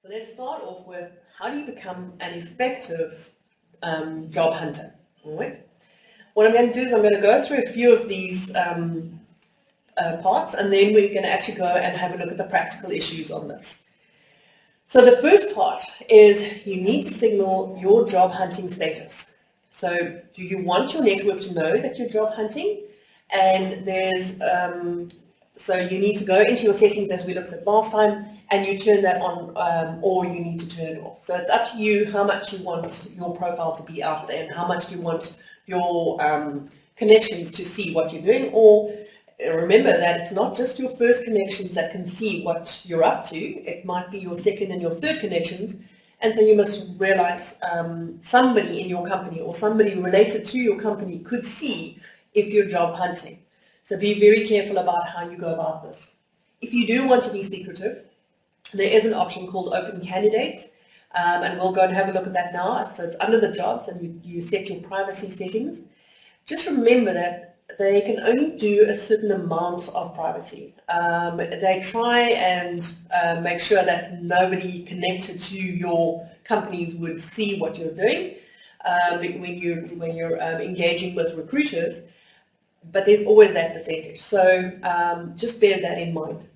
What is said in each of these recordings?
So let's start off with, how do you become an effective job hunter? All right. What I'm going to do is I'm going to go through a few of these parts, and then we're going to actually go and have a look at the practical issues on this. So the first part is you need to signal your job hunting status. So do you want your network to know that you're job hunting? And there's, so you need to go into your settings as we looked at last time, and you turn that on, or you need to turn it off. So it's up to you how much you want your profile to be out there and how much you want your connections to see what you're doing. Or remember that it's not just your first connections that can see what you're up to. It might be your second and your third connections. And so you must realize somebody in your company or somebody related to your company could see if you're job hunting. So be very careful about how you go about this. If you do want to be secretive, there is an option called Open Candidates, and we'll go and have a look at that now. So it's under the jobs, and you set your privacy settings. Just remember that they can only do a certain amount of privacy. They try and make sure that nobody connected to your companies would see what you're doing when you're engaging with recruiters. But there's always that percentage, so just bear that in mind.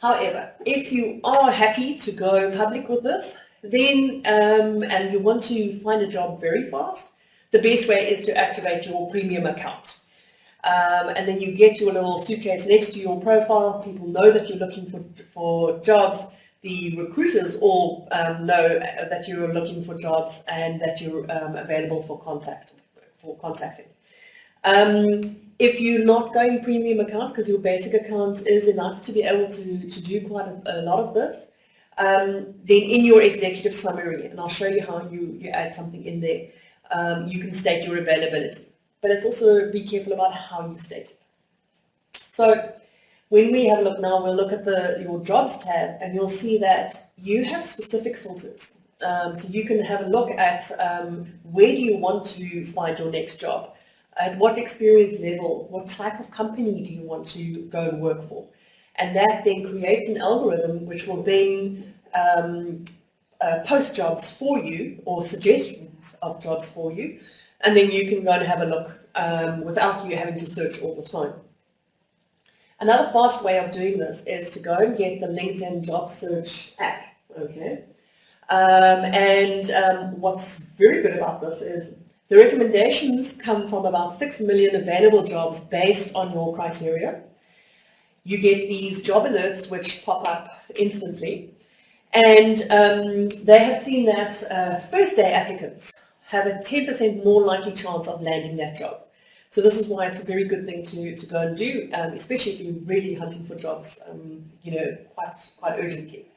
However, if you are happy to go public with this, then and you want to find a job very fast, the best way is to activate your premium account. And then you get your little suitcase next to your profile. People know that you're looking for jobs. The recruiters all know that you're looking for jobs and that you're available for contacting. If you're not going premium account, because your basic account is enough to be able to do quite a lot of this, then in your executive summary, and I'll show you how you add something in there, you can state your availability. But it's also be careful about how you state it. So when we have a look now, we'll look at your jobs tab, and you'll see that you have specific filters. So you can have a look at where do you want to find your next job. At what experience level, what type of company do you want to go and work for? And that then creates an algorithm which will then post jobs for you or suggestions of jobs for you. And then you can go and have a look without you having to search all the time. Another fast way of doing this is to go and get the LinkedIn job search app. Okay. What's very good about this is the recommendations come from about 6 million available jobs based on your criteria. You get these job alerts which pop up instantly, and they have seen that first day applicants have a 10% more likely chance of landing that job. So this is why it's a very good thing to go and do, especially if you're really hunting for jobs, quite urgently.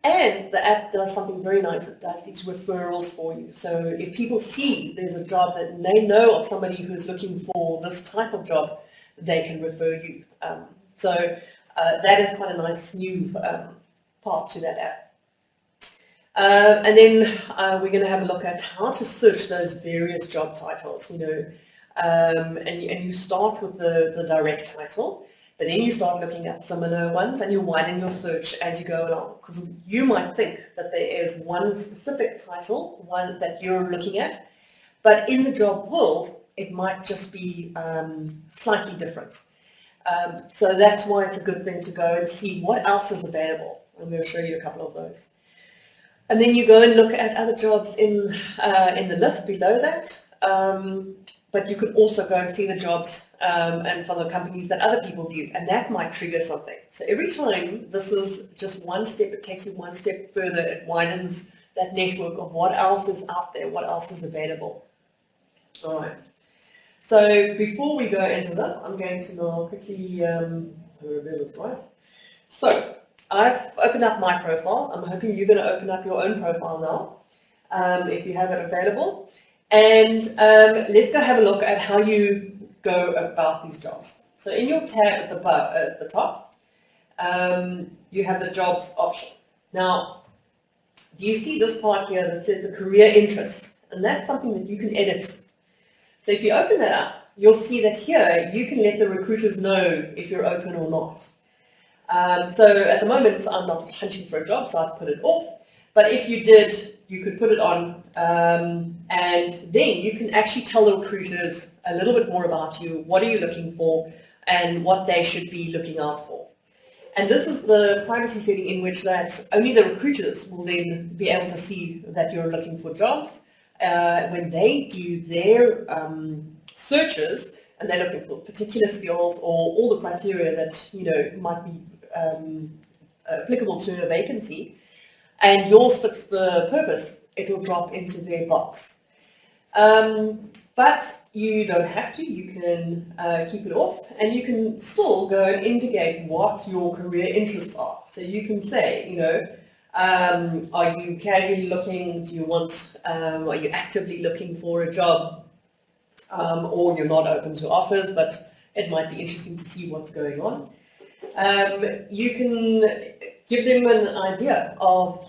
And the app does something very nice. It does these referrals for you. So if people see there's a job that they know of somebody who's looking for this type of job, they can refer you. That is quite a nice new part to that app. And then we're going to have a look at how to search those various job titles. And you start with the direct title. But then you start looking at similar ones, and you widen your search as you go along, because you might think that there is one specific title, one that you're looking at, but in the job world, it might just be slightly different. So that's why it's a good thing to go and see what else is available. I'm going to show you a couple of those. And then you go and look at other jobs in the list below that. But you could also go and see the jobs and for the companies that other people view, and that might trigger something. So every time, this is just one step, it takes you one step further, it widens that network of what else is out there, what else is available. All right. So before we go into this, I'm going to now quickly reveal this, right? So I've opened up my profile. I'm hoping you're going to open up your own profile now, if you have it available. And let's go have a look at how you go about these jobs. So in your tab at the top, you have the jobs option. Now, do you see this part here that says the career interests? And that's something that you can edit. So if you open that up, you'll see that here you can let the recruiters know if you're open or not. So at the moment, I'm not hunting for a job, so I've put it off. But if you did, you could put it on, and then you can actually tell the recruiters a little bit more about you, what are you looking for, and what they should be looking out for. And this is the privacy setting in which that only the recruiters will then be able to see that you're looking for jobs. When they do their searches and they're looking for particular skills or all the criteria that might be applicable to a vacancy, and yours fits the purpose, it will drop into their box. But you don't have to, you can keep it off, and you can still go and indicate what your career interests are. So you can say, are you casually looking, do you want, are you actively looking for a job, or you're not open to offers, but it might be interesting to see what's going on. You can give them an idea of,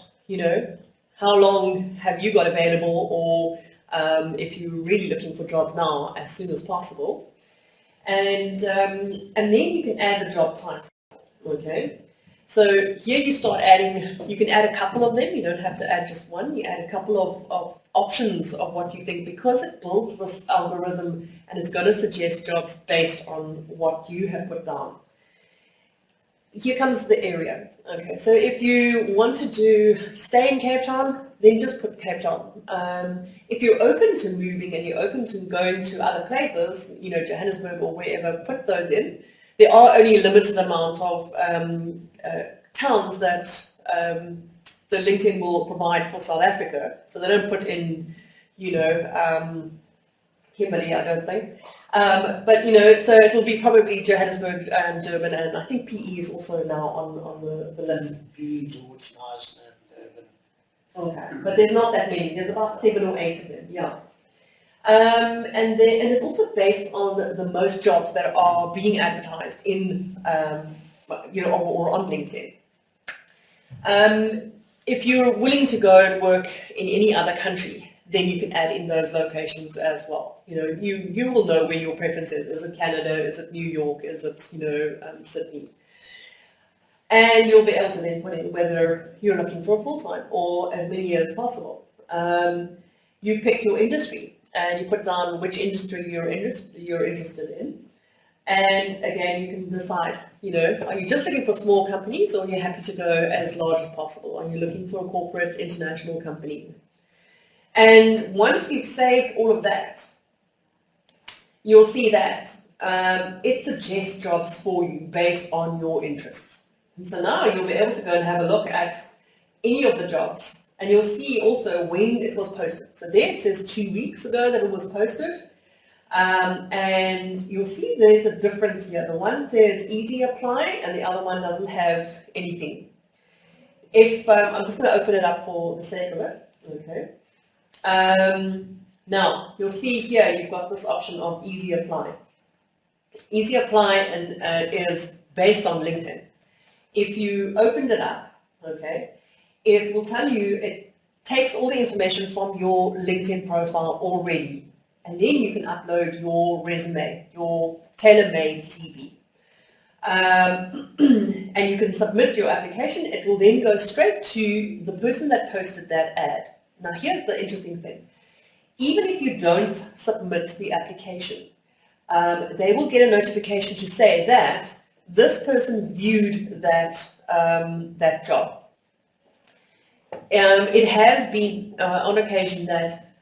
how long have you got available, or if you're really looking for jobs now, as soon as possible. And then you can add the job title, okay? So here you start adding, you can add a couple of them, you don't have to add just one, you add a couple of options of what you think, because it builds this algorithm and it's going to suggest jobs based on what you have put down. Here comes the area. Okay, so if you want to stay in Cape Town, then just put Cape Town. If you're open to moving and you're open to going to other places, Johannesburg or wherever, put those in. There are only a limited amount of towns that the LinkedIn will provide for South Africa, so they don't put in, Kimberley, I don't think. But so it will be probably Johannesburg and Durban, and I think PE is also now on the list. PE, George, Nice, and Durban. Okay, but there's not that many. There's about 7 or 8 of them. Yeah. And it's also based on the most jobs that are being advertised in, or on LinkedIn. If you're willing to go and work in any other country, then you can add in those locations as well. You will know where your preference is. Is it Canada? Is it New York? Is it, Sydney? And you'll be able to then put in whether you're looking for a full-time or as many as possible. You pick your industry and you put down which industry you're interested in. And again, you can decide, are you just looking for small companies, or are you happy to go as large as possible? Are you looking for a corporate international company? And once you've saved all of that, you'll see that it suggests jobs for you based on your interests. And so now you'll be able to go and have a look at any of the jobs, and you'll see also when it was posted. So there it says 2 weeks ago that it was posted, and you'll see there's a difference here. The one says easy apply, and the other one doesn't have anything. If I'm just going to open it up for the sake of it, okay. Now, you'll see here you've got this option of Easy Apply. Easy Apply is based on LinkedIn. If you opened it up, okay, it will tell you, it takes all the information from your LinkedIn profile already, and then you can upload your resume, your tailor-made CV. And you can submit your application. It will then go straight to the person that posted that ad. Now here's the interesting thing. Even if you don't submit the application, they will get a notification to say that this person viewed that job. It has been on occasion that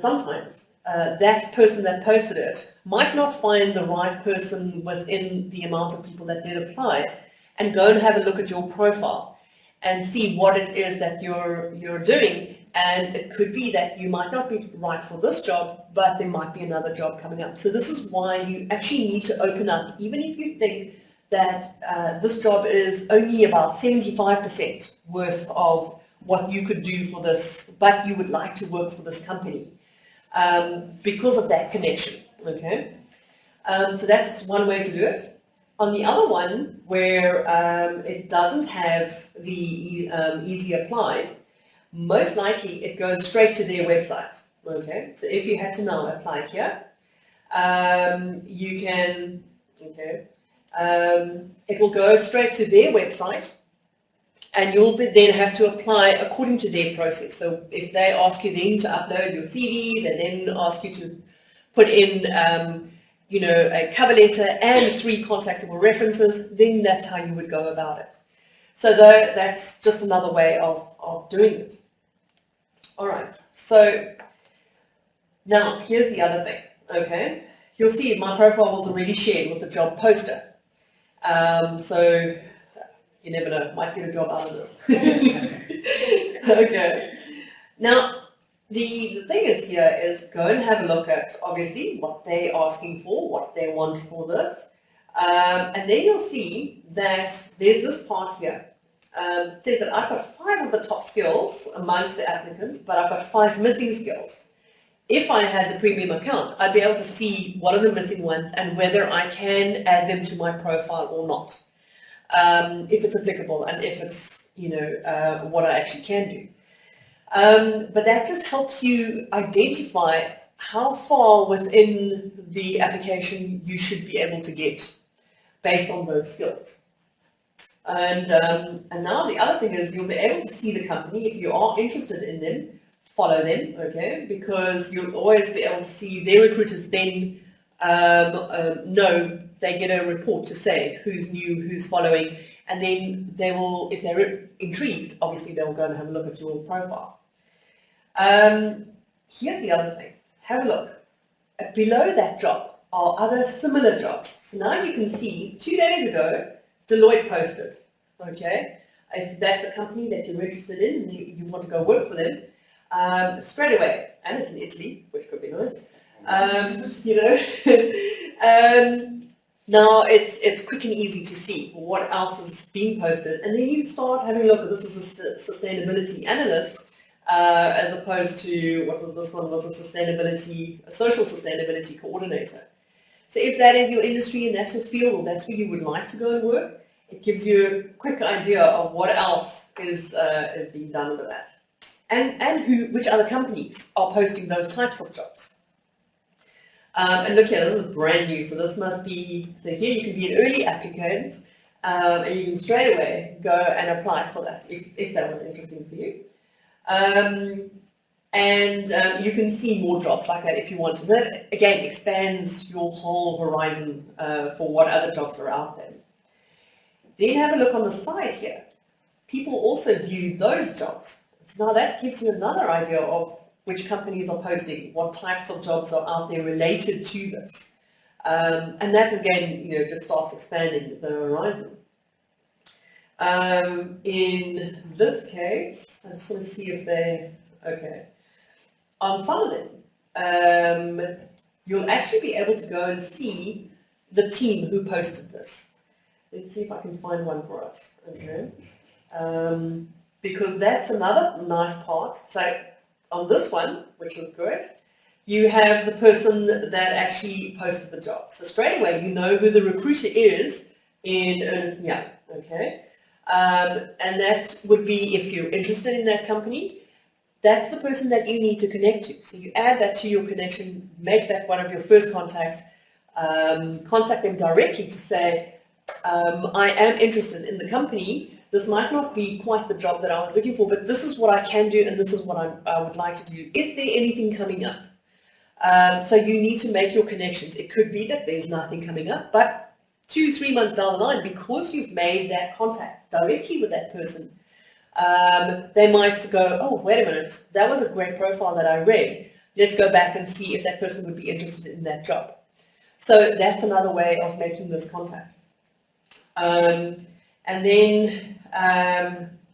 sometimes that person that posted it might not find the right person within the amount of people that did apply, and go and have a look at your profile and see what it is that you're doing. And it could be that you might not be right for this job, but there might be another job coming up. So this is why you actually need to open up, even if you think that this job is only about 75% worth of what you could do for this, but you would like to work for this company because of that connection, okay? So that's one way to do it. On the other one, where it doesn't have the easy apply, most likely it goes straight to their website, okay? So if you had to now apply here, you can, okay, It will go straight to their website, and you'll then have to apply according to their process. So if they ask you then to upload your CV, they then ask you to put in, you know, a cover letter and 3 contactable references, then that's how you would go about it. So that's just another way of doing it. All right, so now here's the other thing, okay? You'll see my profile was already shared with the job poster. So you never know, might get a job out of this. Okay. Now, the thing is here is go and have a look at, obviously, what they're asking for, what they want for this. And then you'll see that there's this part here. It says that I've got 5 of the top skills amongst the applicants, but I've got 5 missing skills. If I had the premium account, I'd be able to see what are the missing ones and whether I can add them to my profile or not. If it's applicable and if it's, you know, what I actually can do. But that just helps you identify how far within the application you should be able to get based on those skills. And now the other thing is you'll be able to see the company. If you are interested in them, follow them, okay? Because you'll always be able to see their recruiters then know, they get a report to say who's new, who's following, and then they will, if they're intrigued, obviously they'll go and have a look at your profile. Here's the other thing. Have a look. Below that job are other similar jobs. So now you can see 2 days ago, Deloitte posted, okay? If that's a company that you're interested in and you want to go work for them, straight away, and it's in Italy, which could be nice, you know. Now it's quick and easy to see what else is being posted, and then you start having a look at this is a sustainability analyst, as opposed to, what was this one, was a social sustainability coordinator. So if that is your industry and that's your field, or that's where you would like to go and work, it gives you a quick idea of what else is being done with that. And which other companies are posting those types of jobs. And look here, this is brand new, so this must be, so here you can be an early applicant, and you can straight away go and apply for that, if that was interesting for you. You can see more jobs like that if you want to. That, again, expands your whole horizon for what other jobs are out there. Then have a look on the side here. People also view those jobs. So now that gives you another idea of which companies are posting, what types of jobs are out there related to this. And that, again, you know, just starts expanding the horizon. In this case, I just want to see if they, okay. On some of them, you'll actually be able to go and see the team who posted this. Let's see if I can find one for us, okay? Because that's another nice part. So on this one, which is good, you have the person that actually posted the job. So straight away, you know who the recruiter is in Ernst & Young, okay? And that would be, if you're interested in that company, that's the person that you need to connect to. So you add that to your connection, make that one of your first contacts, contact them directly to say, I am interested in the company. This might not be quite the job that I was looking for, but this is what I can do and this is what I would like to do. Is there anything coming up? So you need to make your connections. It could be that there's nothing coming up, but 2-3 months down the line, because you've made that contact directly with that person, they might go, oh, wait a minute, that was a great profile that I read. Let's go back and see if that person would be interested in that job. So that's another way of making this contact. And then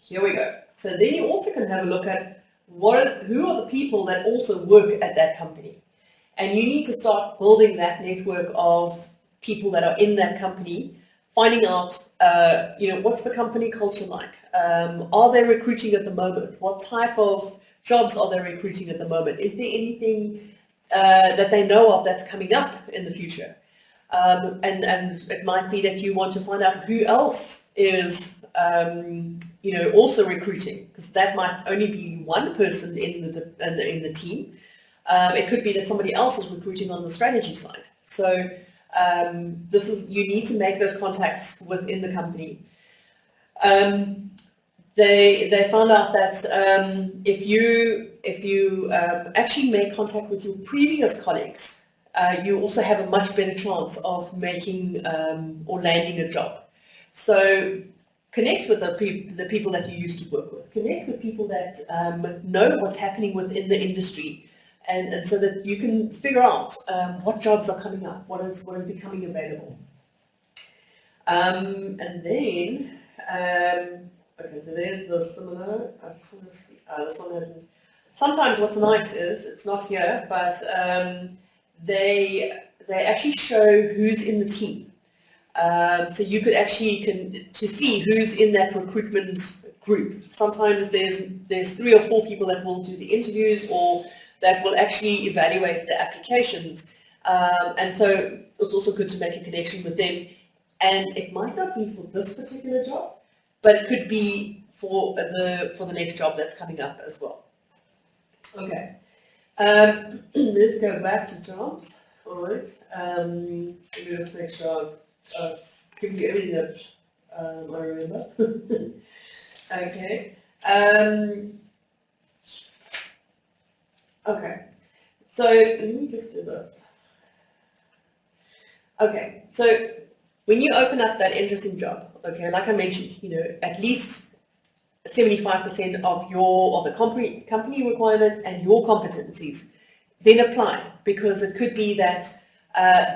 here we go. So then you also can have a look at who are the people that also work at that company. And you need to start building that network of people that are in that company, finding out, you know, what's the company culture like? Are they recruiting at the moment? What type of jobs are they recruiting at the moment? Is there anything that they know of that's coming up in the future? And it might be that you want to find out who else is, you know, also recruiting, because that might only be one person in the team. It could be that somebody else is recruiting on the strategy side. So You need to make those contacts within the company. They found out that if you actually make contact with your previous colleagues, you also have a much better chance of making or landing a job. So connect with the people that you used to work with. Connect with people that know what's happening within the industry, and so that you can figure out what jobs are coming up, what is becoming available. And then, okay, so there's the similar. I just want to see. This one hasn't. Sometimes what's nice is it's not here, but they actually show who's in the team. So you could actually to see who's in that recruitment group. Sometimes there's 3 or 4 people that will do the interviews or that will actually evaluate the applications. And so it's also good to make a connection with them. And it might not be for this particular job, but it could be for the next job that's coming up as well. Okay, let's go back to jobs. All right, let me just make sure I've given you everything that I remember. Okay. Okay, so let me just do this. Okay, so when you open up that interesting job, okay, like I mentioned, at least 75% of the company requirements and your competencies, then apply, because it could be that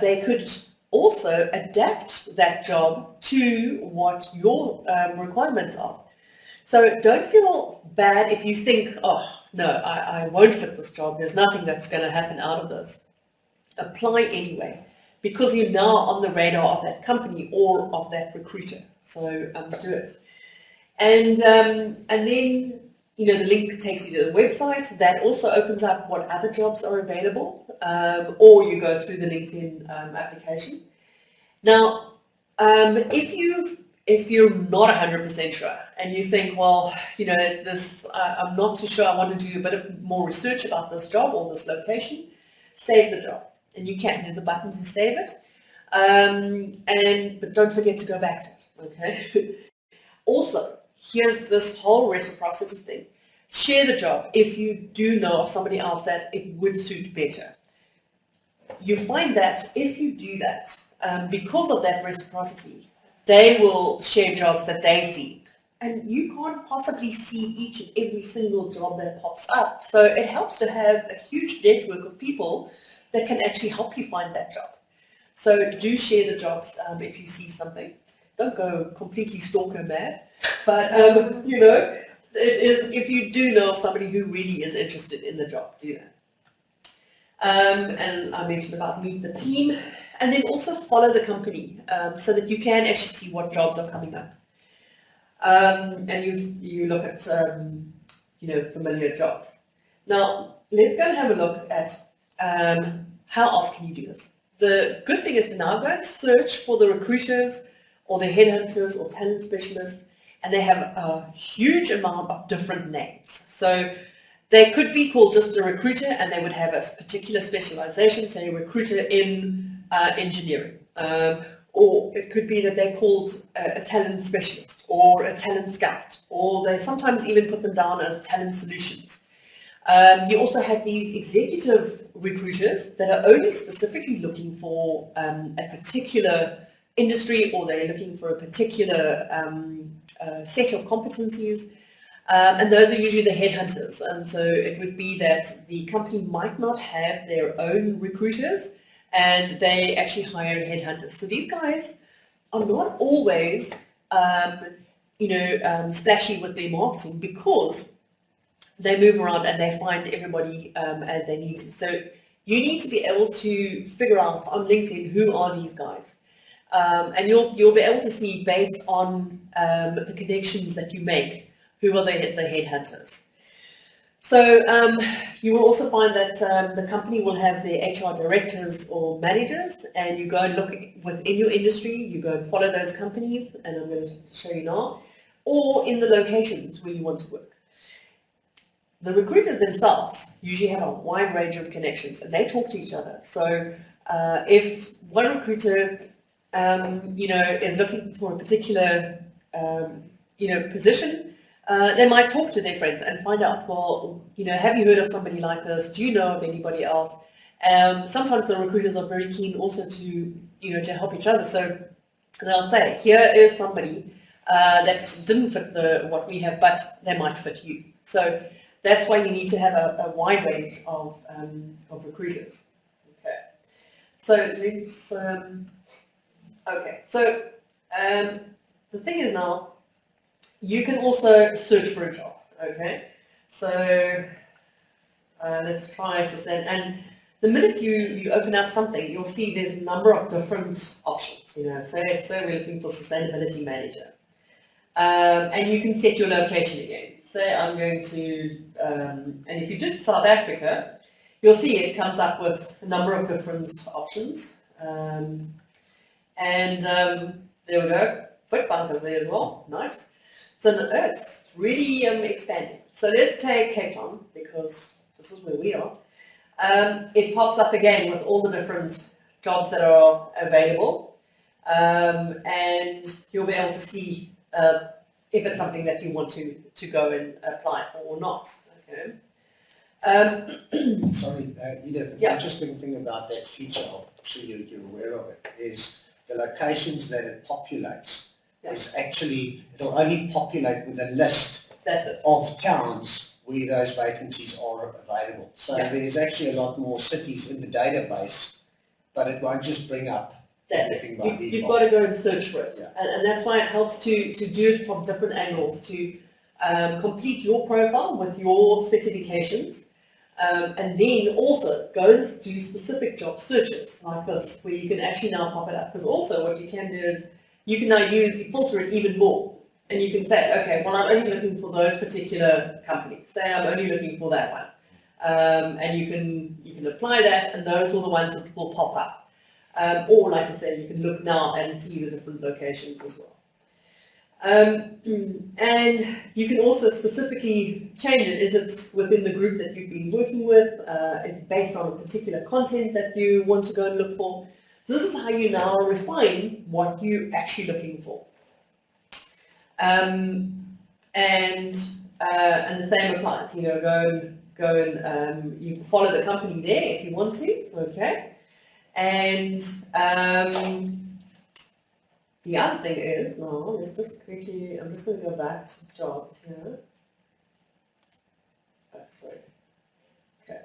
they could also adapt that job to what your requirements are. So don't feel bad if you think, oh, no, I won't fit this job. There's nothing that's going to happen out of this. Apply anyway, because you're now on the radar of that company or of that recruiter. So do it. And then, the link takes you to the website. That also opens up what other jobs are available, or you go through the LinkedIn application. Now, if you're not 100% sure and you think, well, I'm not too sure, I want to do a bit of more research about this job or this location, save the job. And you can, there's a button to save it. But don't forget to go back to it, okay? Also, here's this whole reciprocity thing. Share the job if you do know of somebody else that it would suit better. You find that if you do that, because of that reciprocity, they will share jobs that they see. And you can't possibly see each and every single job that pops up. So it helps to have a huge network of people that can actually help you find that job. So do share the jobs if you see something. Don't go completely stalker mad, but if you do know of somebody who really is interested in the job, do that. And I mentioned about meet the team, and then also follow the company so that you can actually see what jobs are coming up. And you look at familiar jobs. Now let's go and have a look at how else can you do this. The good thing is to now go and search for the recruiters or the headhunters or talent specialists, and they have a huge amount of different names. So they could be called just a recruiter, and they would have a particular specialization, say a recruiter in engineering. Or it could be that they're called a talent specialist or a talent scout, or they sometimes even put them down as talent solutions. You also have these executive recruiters that are only specifically looking for a particular industry, or they're looking for a particular set of competencies. And those are usually the headhunters. And so it would be that the company might not have their own recruiters, and they actually hire headhunters. So these guys are not always, splashy with their marketing, because they move around and they find everybody as they need to. So you need to be able to figure out on LinkedIn who are these guys. And you'll be able to see, based on the connections that you make, who are the headhunters. So you will also find that the company will have their HR directors or managers, and you go and look within your industry, you go and follow those companies, and I'm going to show you now, or in the locations where you want to work. The recruiters themselves usually have a wide range of connections, and they talk to each other. So If one recruiter, is looking for a particular, position, they might talk to their friends and find out, well, have you heard of somebody like this? Do you know of anybody else? Sometimes the recruiters are very keen also to, to help each other. So they'll say, here is somebody that didn't fit what we have, but they might fit you. So that's why you need to have a wide range of recruiters. Okay. So let's, okay. So the thing is now, you can also search for a job. Okay. So let's try sustain. And the minute you open up something, you'll see there's a number of different options. So we're looking for sustainability manager. And you can set your location again. Say I'm going to, and if you did South Africa, you'll see it comes up with a number of different options. There we go, Footbunkers there as well, nice. So it's really expanding. So let's take Cape Town, because this is where we are. It pops up again with all the different jobs that are available, and you'll be able to see if it's something that you want to go and apply for or not. Okay. Sorry, Edith, the interesting thing about that feature, I'm sure you're aware of it, is the locations that it populates is actually, it'll only populate with a list of towns where those vacancies are available. So there's actually a lot more cities in the database, but it won't just bring up everything by default. You've got to go and search for it. Yeah. And that's why it helps to do it from different angles, to complete your profile with your specifications, and then also go and do specific job searches like this, where you can actually now pop it up. Because also what you can do is you can now filter it even more. And you can say, okay, well, I'm only looking for those particular companies. Say I'm only looking for that one. And you can apply that, and those are the ones that will pop up. Or, like I said, you can look now and see the different locations as well. And you can also specifically change it. Is it within the group that you've been working with? Is it based on a particular content that you want to go and look for? So this is how you now refine what you're actually looking for. And the same applies. Go and you can follow the company there if you want to. Okay. And the other thing is, now let's just quickly, I'm just going to go back to jobs here. Oh, sorry. Okay.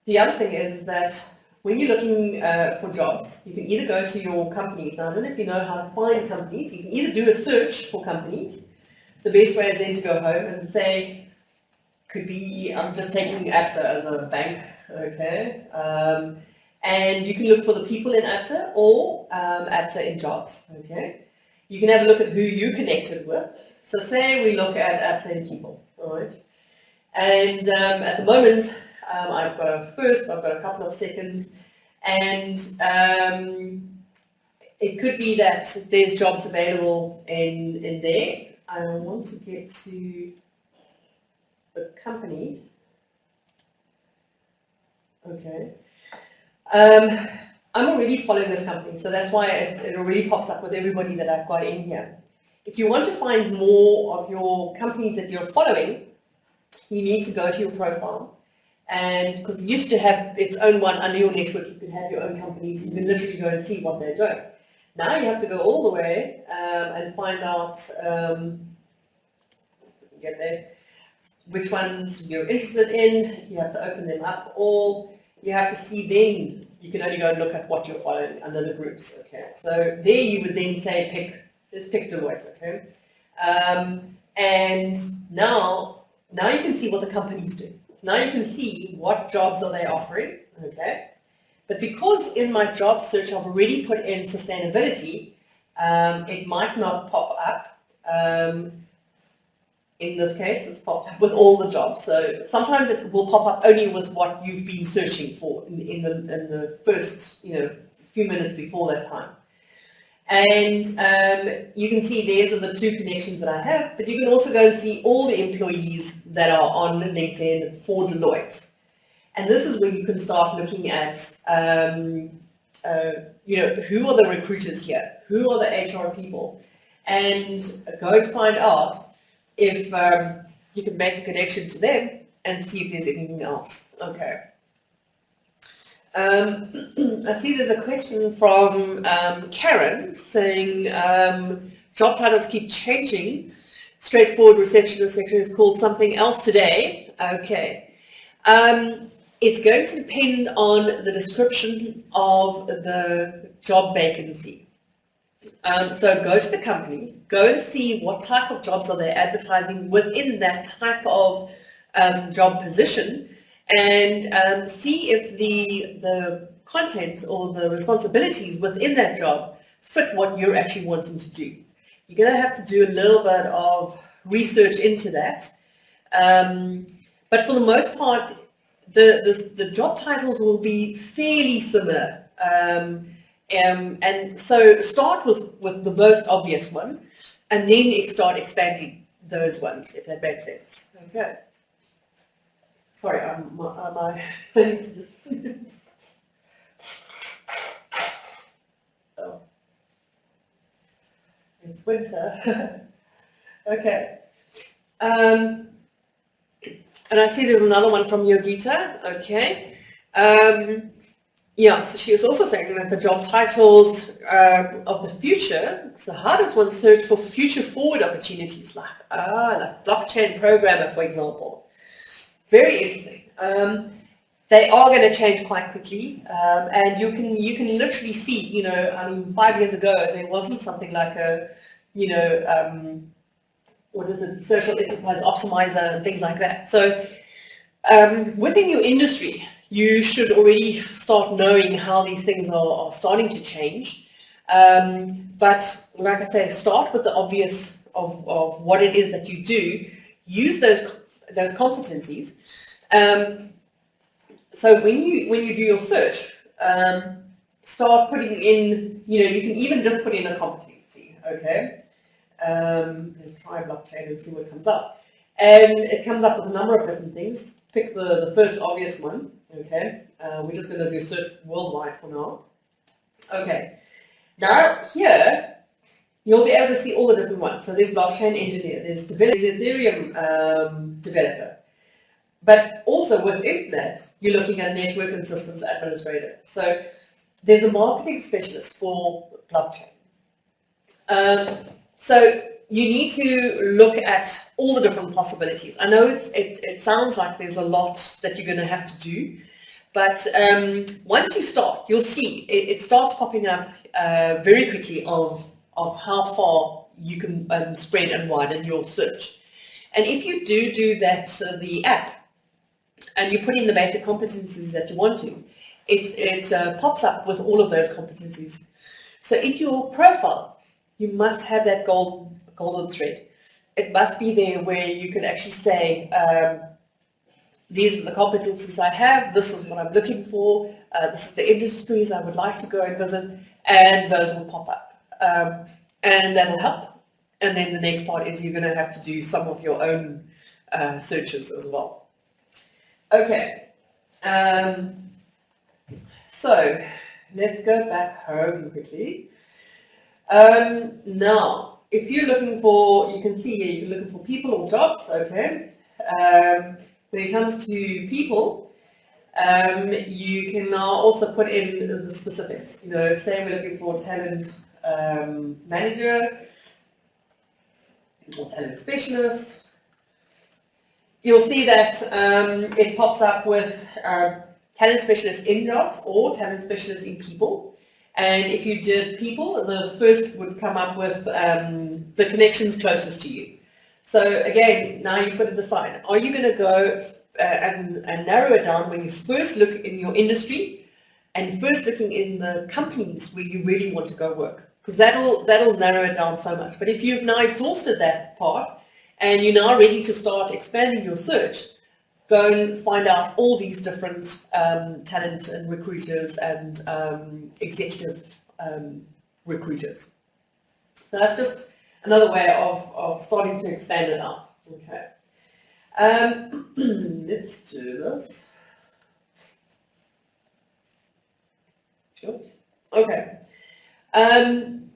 The other thing is that when you're looking for jobs, you can either go to your companies. Now, I don't know if you know how to find companies. You can either do a search for companies. The best way is then to go home and say, could be, I'm just taking ABSA as a bank, okay? And you can look for the people in ABSA or ABSA in jobs, okay? You can have a look at who you connected with. So say we look at ABSA in people, all right? And at the moment, I've got a first, I've got a couple of seconds, and it could be that there's jobs available in there. I want to get to the company. Okay. I'm already following this company, so that's why it already pops up with everybody that I've got in here. If you want to find more of your companies that you're following, you need to go to your profile. And because it used to have its own one under your network, you could have your own companies, you can literally go and see what they're doing. Now you have to go all the way and find out, get there, which ones you're interested in. You have to open them up all. You have to see then, you can only go and look at what you're following under the groups, okay? So there you would then say let's pick Deloitte, okay? And now you can see what the companies do. So now you can see what jobs are they offering, okay? But because in my job search I've already put in sustainability, it might not pop up. In this case, it's popped up with all the jobs. So sometimes it will pop up only with what you've been searching for in the first few minutes before that time. And you can see these are the two connections that I have, but you can also go and see all the employees that are on LinkedIn for Deloitte. And this is where you can start looking at, you know, who are the recruiters here? Who are the HR people? And go and find out if you can make a connection to them and see if there's anything else. Okay. I see there's a question from Karen saying job titles keep changing. Straightforward receptionist secretary is called something else today. Okay. It's going to depend on the description of the job vacancy. So go to the company, go and see what type of jobs are they advertising within that type of job position, and see if the content or the responsibilities within that job fit what you're actually wanting to do. You're going to have to do a little bit of research into that, but for the most part, the job titles will be fairly similar. And so start with the most obvious one, and then start expanding those ones, if that makes sense. Okay. Sorry, I need to just... Oh. It's winter. Okay. And I see there's another one from Yogita. Okay. Yeah, so she was also saying that the job titles of the future, so how does one search for future forward opportunities like blockchain programmer, for example? Very interesting. They are going to change quite quickly, and you can literally see, you know, I mean, 5 years ago there wasn't something like a, you know, what is it, social enterprise optimizer and things like that. So within your industry, you should already start knowing how these things are starting to change. But like I say, start with the obvious of what it is that you do. Use those competencies. So when you do your search, start putting in, you know, you can even just put in a competency, okay? Let's try blockchain and see what comes up. And it comes up with a number of different things. Pick the first obvious one, okay? We're just going to do search worldwide for now. Okay. Now here, you'll be able to see all the different ones. So there's blockchain engineer, there's Ethereum developer. But also within that, you're looking at network and systems administrator. So there's a marketing specialist for blockchain. So you need to look at all the different possibilities. I know it sounds like there's a lot that you're going to have to do, but once you start, you'll see it starts popping up very quickly of how far you can spread and widen your search. And if you do that, the app, and you put in the basic competencies that you want to, it pops up with all of those competencies. So in your profile, you must have that golden thread. It must be there where you can actually say, these are the competencies I have, this is what I'm looking for, this is the industries I would like to go and visit, and those will pop up. And that'll help. And then the next part is you're going to have to do some of your own searches as well. Okay, so let's go back home quickly. Now, if you're looking for, you can see here, you're looking for people or jobs, okay. When it comes to people, you can now also put in the specifics. You know, say we're looking for talent manager or talent specialist. You'll see that it pops up with talent specialist in jobs or talent specialist in people. And if you did people, the first would come up with the connections closest to you. So again, now you've got to decide, are you going to go and narrow it down when you first look in your industry and first looking in the companies where you really want to go work? Because that'll narrow it down so much. But if you've now exhausted that part and you're now ready to start expanding your search, go and find out all these different talent and recruiters and executive recruiters. So that's just another way of starting to expand it out. Okay. Let's do this. Sure. Okay.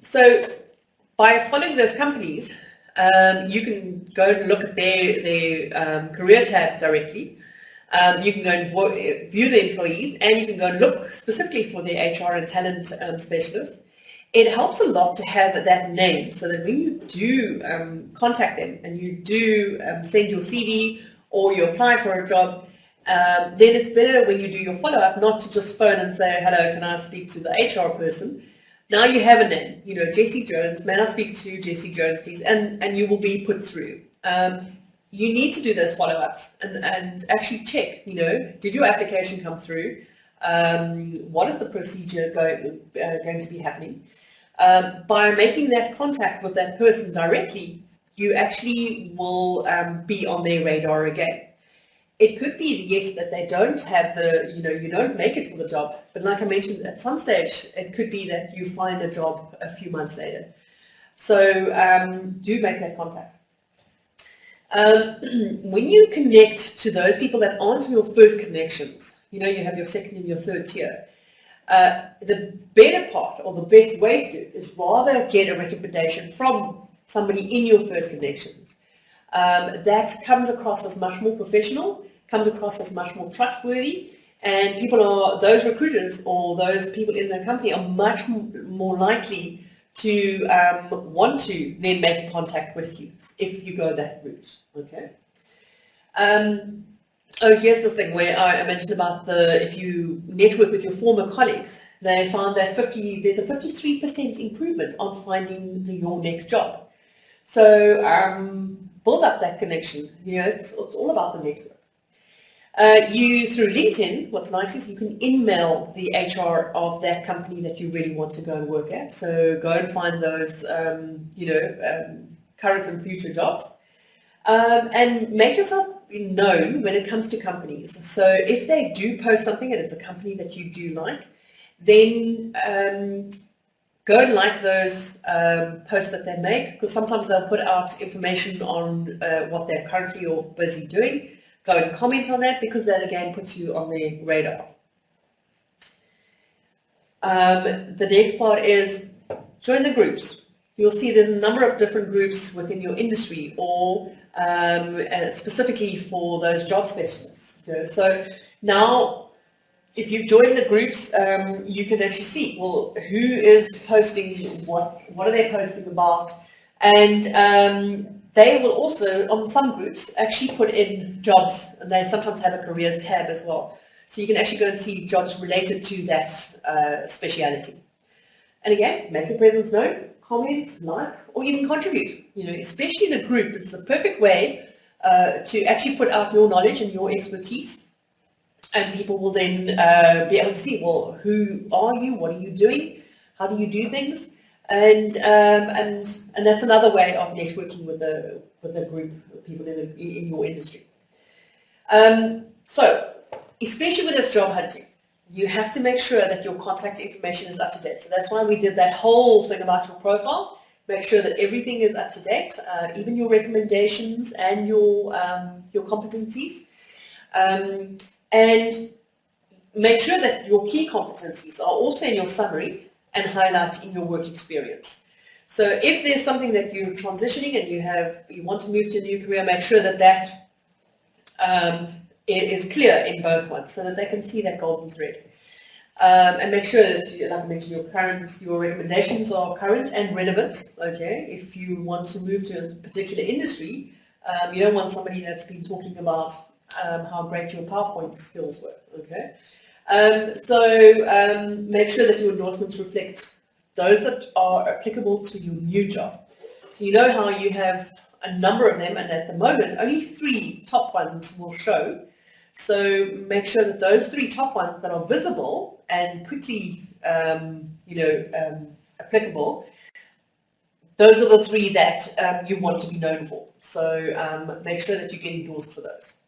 So by following those companies, you can go and look at their career tabs directly. You can go and view the employees, and you can go and look specifically for their HR and talent specialists. It helps a lot to have that name, so that when you do contact them and you do send your CV or you apply for a job, then it's better when you do your follow-up not to just phone and say, hello, can I speak to the HR person? Now you have a name, you know, Jessie Jones, may I speak to Jessie Jones, please? And you will be put through. You need to do those follow-ups and actually check, you know, did your application come through? What is the procedure going to be happening? By making that contact with that person directly, you actually will be on their radar again. It could be, yes, that they don't have the, you know, you don't make it for the job. But like I mentioned, at some stage, it could be that you find a job a few months later. So do make that contact. When you connect to those people that aren't your first connections, you know, you have your second and your third tier, the better part or the best way to do it is rather get a recommendation from somebody in your first connections. That comes across as much more professional, comes across as much more trustworthy, and those recruiters or those people in the company are much more likely to want to then make contact with you if you go that route. Okay. Oh, here's the thing where I mentioned about if you network with your former colleagues, they found that there's a 53% improvement on finding your next job. So build up that connection. You know, it's all about the network. Through LinkedIn, what's nice is you can email the HR of that company that you really want to go and work at. So go and find those, current and future jobs, and make yourself known when it comes to companies. So if they do post something and it's a company that you do like, then go and like those posts that they make, because sometimes they'll put out information on what they're currently or busy doing. Go and comment on that, because that again puts you on their radar. The next part is join the groups. You'll see there's a number of different groups within your industry, or specifically for those job specialists. You know? So now, if you join the groups, you can actually see, well, who is posting what are they posting about, and they will also, on some groups, actually put in jobs, and they sometimes have a careers tab as well. So you can actually go and see jobs related to that speciality. And again, make your presence known, comment, like, or even contribute. You know, especially in a group, it's the perfect way to actually put out your knowledge and your expertise. And people will then be able to see, well, who are you? What are you doing? How do you do things? And that's another way of networking with a group of people in your industry. So, especially when it's job hunting, you have to make sure that your contact information is up to date. So that's why we did that whole thing about your profile. Make sure that everything is up to date, even your recommendations and your competencies. And make sure that your key competencies are also in your summary and highlight in your work experience. So if there's something that you're transitioning and you want to move to a new career, make sure that is clear in both ones, so that they can see that golden thread. And make sure that, like I mentioned, your recommendations are current and relevant. Okay, if you want to move to a particular industry, you don't want somebody that's been talking about how great your PowerPoint skills were. Okay. Make sure that your endorsements reflect those that are applicable to your new job. So you know how you have a number of them, and at the moment only 3 top ones will show. So make sure that those 3 top ones that are visible and quickly applicable, those are the 3 that you want to be known for. So make sure that you get endorsed for those.